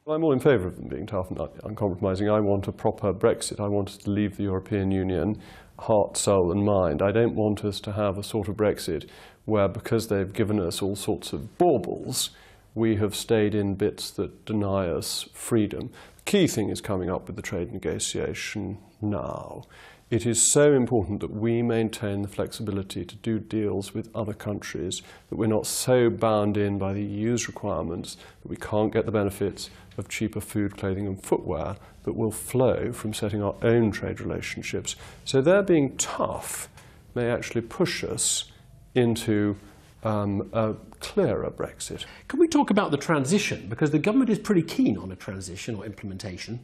Well, I'm all in favour of them being tough and uncompromising. I want a proper Brexit. I want us to leave the European Union, heart, soul and mind. I don't want us to have a sort of Brexit where, because they've given us all sorts of baubles, we have stayed in bits that deny us freedom. The key thing is coming up with the trade negotiation now. It is so important that we maintain the flexibility to do deals with other countries, that we're not so bound in by the EU's requirements that we can't get the benefits of cheaper food, clothing and footwear that will flow from setting our own trade relationships. So their being tough may actually push us into a clearer Brexit. Can we talk about the transition? Because the government is pretty keen on a transition or implementation.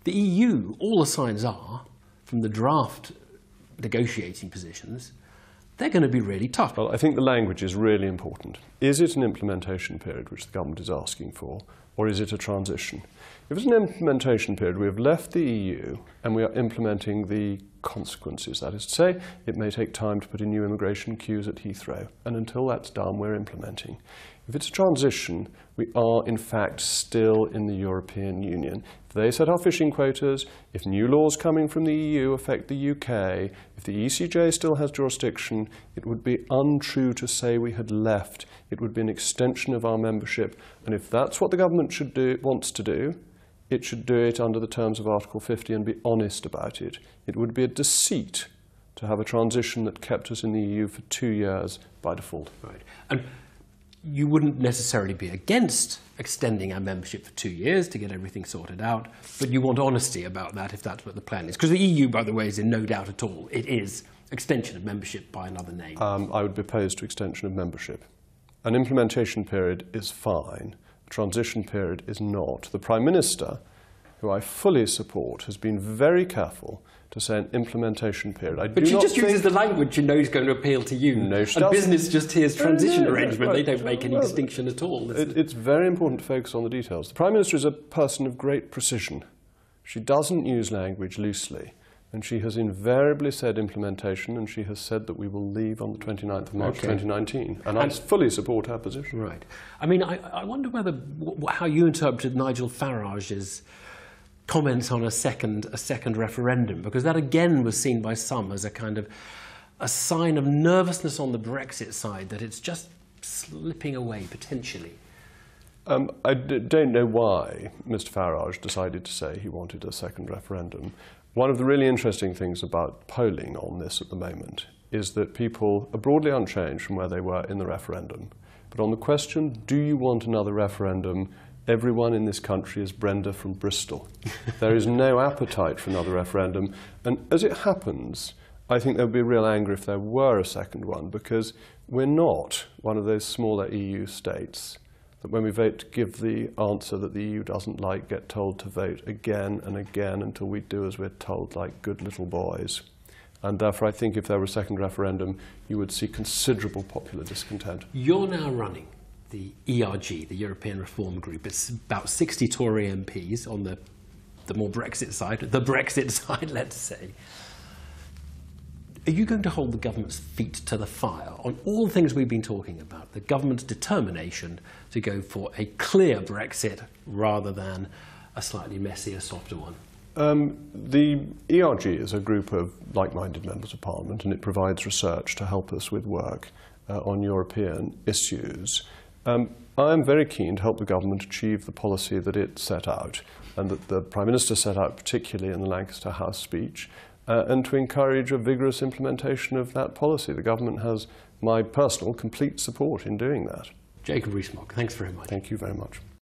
The EU, all the signs are, from the draft negotiating positions, they're going to be really tough. Well, I think the language is really important. Is it an implementation period, which the government is asking for, or is it a transition? If it's an implementation period, we have left the EU and we are implementing the consequences. That is to say, it may take time to put in new immigration queues at Heathrow, and until that's done, we're implementing. If it's a transition, we are in fact still in the European Union. If they set our fishing quotas, if new laws coming from the EU affect the UK, if the ECJ still has jurisdiction, it would be untrue to say we had left. It would be an extension of our membership. And if that's what the government wants to do, it should do it under the terms of Article 50 and be honest about it. It would be a deceit to have a transition that kept us in the EU for 2 years by default. Right. And you wouldn't necessarily be against extending our membership for 2 years to get everything sorted out, but you want honesty about that if that's what the plan is. Because the EU, by the way, is in no doubt at all. It is extension of membership by another name. I would be opposed to extension of membership. An implementation period is fine. A transition period is not. The Prime Minister, who I fully support, has been very careful to say an implementation period. But she just uses the language you know is going to appeal to you. No, she and doesn't. Business just hears transition arrangement. Right. They don't make any distinction at all. It's very important to focus on the details. The Prime Minister is a person of great precision. She doesn't use language loosely. And she has invariably said implementation, and she has said that we will leave on the 29th of March 2019. And I fully support her position. Right. I mean, I wonder whether how you interpreted Nigel Farage's comments on a second referendum, because that again was seen by some as a kind of a sign of nervousness on the Brexit side, that it's just slipping away potentially. I don't know why Mr. Farage decided to say he wanted a second referendum. One of the really interesting things about polling on this at the moment is that people are broadly unchanged from where they were in the referendum. But on the question, do you want another referendum, everyone in this country is Brenda from Bristol. There is no appetite for another referendum. And as it happens, I think there would be real anger if there were a second one, because we're not one of those smaller EU states that when we vote to give the answer that the EU doesn't like, get told to vote again and again until we do as we're told, like good little boys. And therefore, I think if there were a second referendum, you would see considerable popular discontent. You're now running the ERG, the European Reform Group. It's about 60 Tory MPs on the more Brexit side, let's say. Are you going to hold the government's feet to the fire on all the things we've been talking about, the government's determination to go for a clear Brexit rather than a slightly messier, softer one? The ERG is a group of like-minded members of Parliament, and it provides research to help us with work on European issues. I am very keen to help the government achieve the policy that it set out, and that the Prime Minister set out particularly in the Lancaster House speech, and to encourage a vigorous implementation of that policy. The government has my personal complete support in doing that. Jacob Rees-Mogg, thanks very much. Thank you very much.